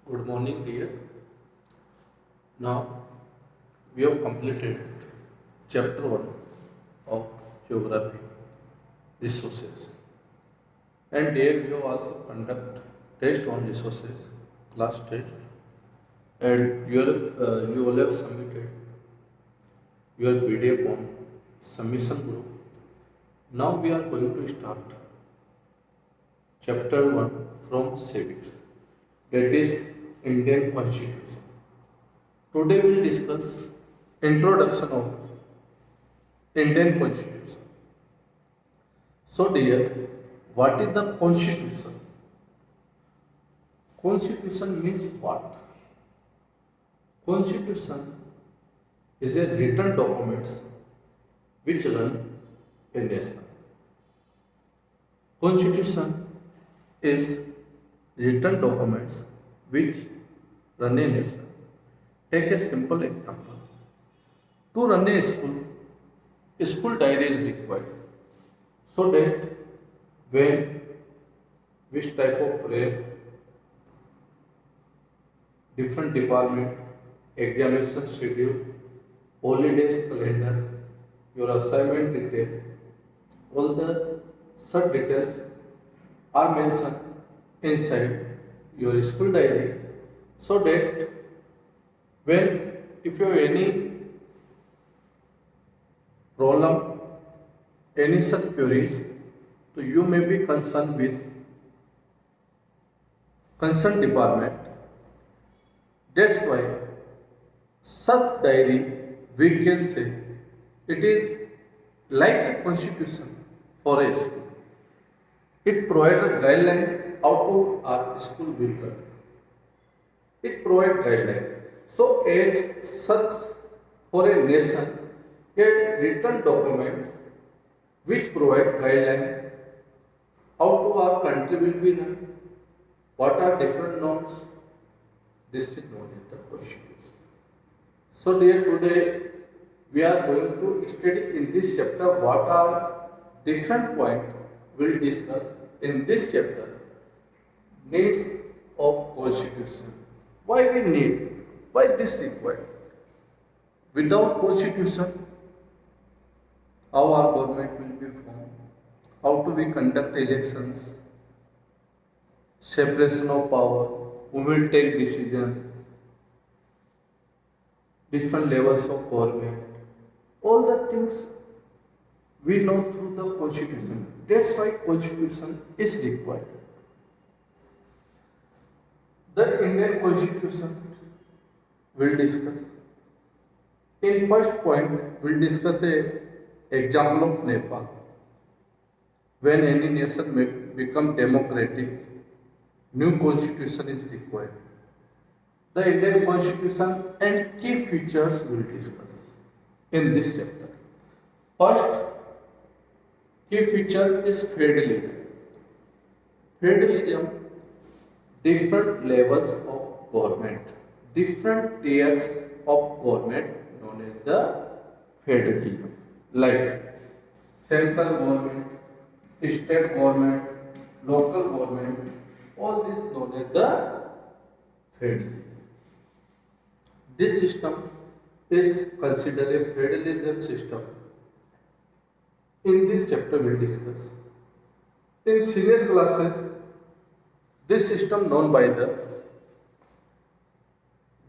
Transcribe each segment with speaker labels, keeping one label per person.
Speaker 1: Good morning, dear. Now we have completed chapter 1 of Geography Resources. And dear, we have also conduct test on resources, last test. And you all have submitted your PDF on submission group. Now we are going to start chapter 1 from civics, that is Indian Constitution. Today we will discuss introduction of Indian Constitution. So dear, what is the Constitution? Constitution means what? Constitution is a written document which run a nation. Constitution is written documents which run a nation. Take a simple example. To run a school diary is required so that when which type of prayer, different department, examination schedule, holidays calendar, your assignment detail, all the such details are mentioned inside your school diary so that when if you have any problem, any such queries, so you may be concerned with concerned department. That's why such diary we can say it is like a constitution for a school. It provides a guideline how to our school will run. It provides guideline. So as such for a nation, a written document which provide guideline how to our country will be run, what are different norms, this is known as the constitution. So dear, today we are going to study in this chapter what are different points we'll discuss in this chapter. Needs of constitution. Why we need? Why this required? Without constitution, how our government will be formed? How do we conduct elections? Separation of power. Who will take decision? Different levels of government. All the things we know through the constitution. That's why constitution is required. The Indian constitution will discuss. In first point, we'll discuss a example of Nepal. When any nation may become democratic, new constitution is required. The Indian constitution and key features we'll discuss in this chapter. First, key feature is federalism. Federalism, different levels of government, different tiers of government known as the federalism. Like central government, state government, local government, all this known as the federalism. This system is considered a federalism system. In this chapter we will discuss. In senior classes, this system known by the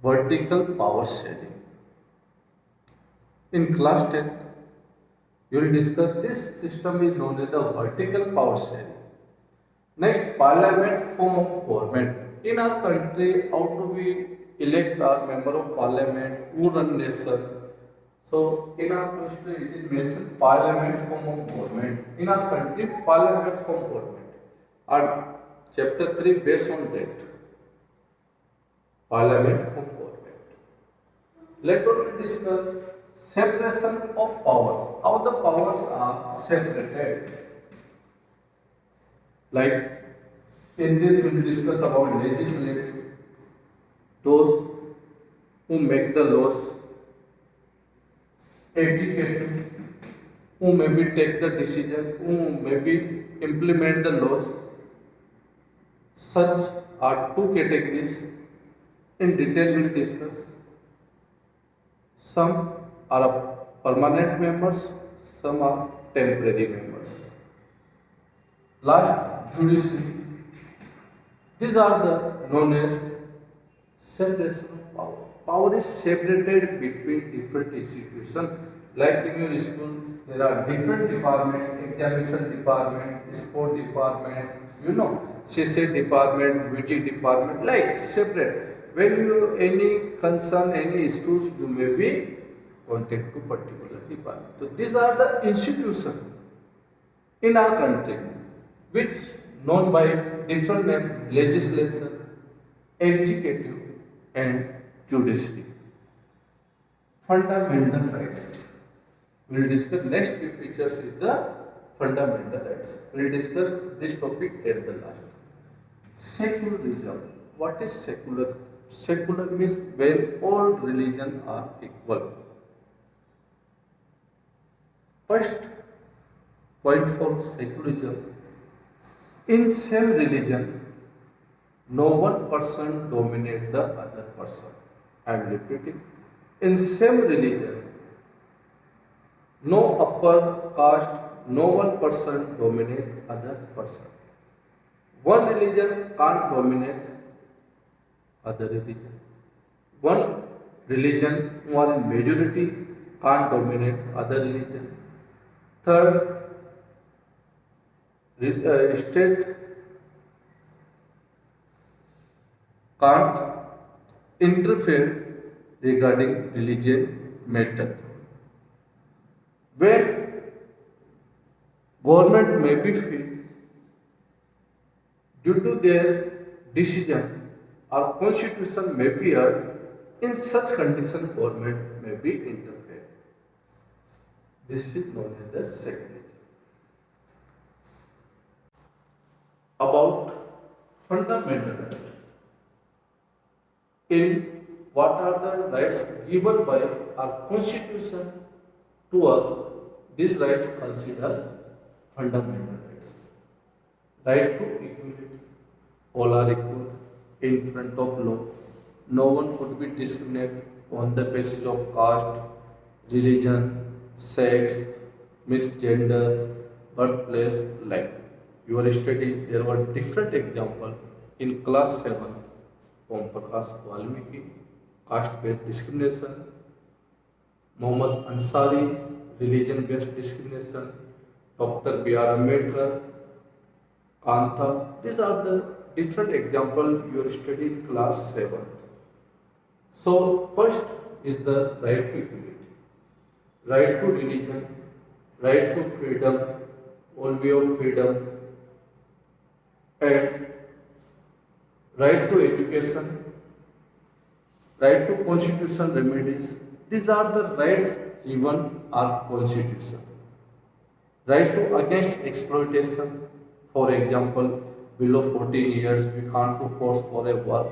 Speaker 1: vertical power sharing. In class 10th, you will discuss this system is known as the vertical power sharing. Next, parliament form of government. In our country, how do we elect our member of parliament, who run nation? So, in our constitution, it is mentioned parliament form of government. In our country, parliament form of government. Our chapter 3 based on that. Parliament form of government. Later we discuss separation of power. How the powers are separated. Like in this we will discuss about legislative, those who make the laws, executive, who maybe take the decision, who maybe implement the laws. Such are two categories. In detail, we'll discuss. Some are permanent members, some are temporary members. Last, judiciary. These are the known as separation of power. Power is separated between different institutions. Like in your school, there are different departments, examination department, sport department, CC department, music department, like separate. When you any concern, any issues, you may be contact to particular department. So these are the institutions in our country, which known by different name legislation, executive, and judiciary. Fundamental rights. We will discuss next few features is the fundamental rights. We will discuss this topic at the last. Secularism. What is secular? Secular means when all religions are equal. First point for secularism. In same religion, no one person dominates the other person. I am repeating. In same religion, no upper caste, no one person dominate other person. One religion can't dominate other religion. One religion who are in majority can't dominate other religion. Third, state can't interfere regarding religion matter. When government may be feel due to their decision or constitution may be heard, in such condition government may be interfered. This is known as the secularism. About fundamental rights. In what are the rights given by our constitution to us, these rights considered fundamental rights. Right to equality. All are equal in front of law. No one could be discriminated on the basis of caste, religion, sex, misgender, birthplace, life. You are studying, there were different examples in class 7. Om Prakash Valmiki, caste-based discrimination, Muhammad Ansari, religion-based discrimination, Dr. B.R. Ambedkar, Kanta. These are the different examples you are studying in class 7. So, first is the right to equality, right to religion, right to freedom, all way of freedom, and right to education, right to constitutional remedies. These are the rights given our constitution. Right to against exploitation. For example, below 14 years we can't do force for a work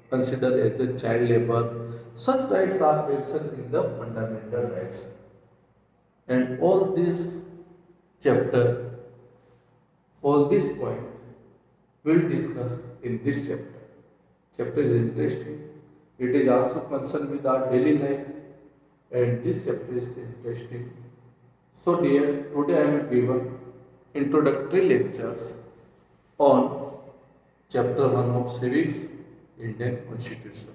Speaker 1: considered as a child labor. Such rights are mentioned in the fundamental rights. And all this chapter, all this point we'll discuss in this chapter. Chapter is interesting. It is also concerned with our daily life, and this chapter is interesting. So dear, today I am given introductory lectures on chapter 1 of Civics, Indian Constitution.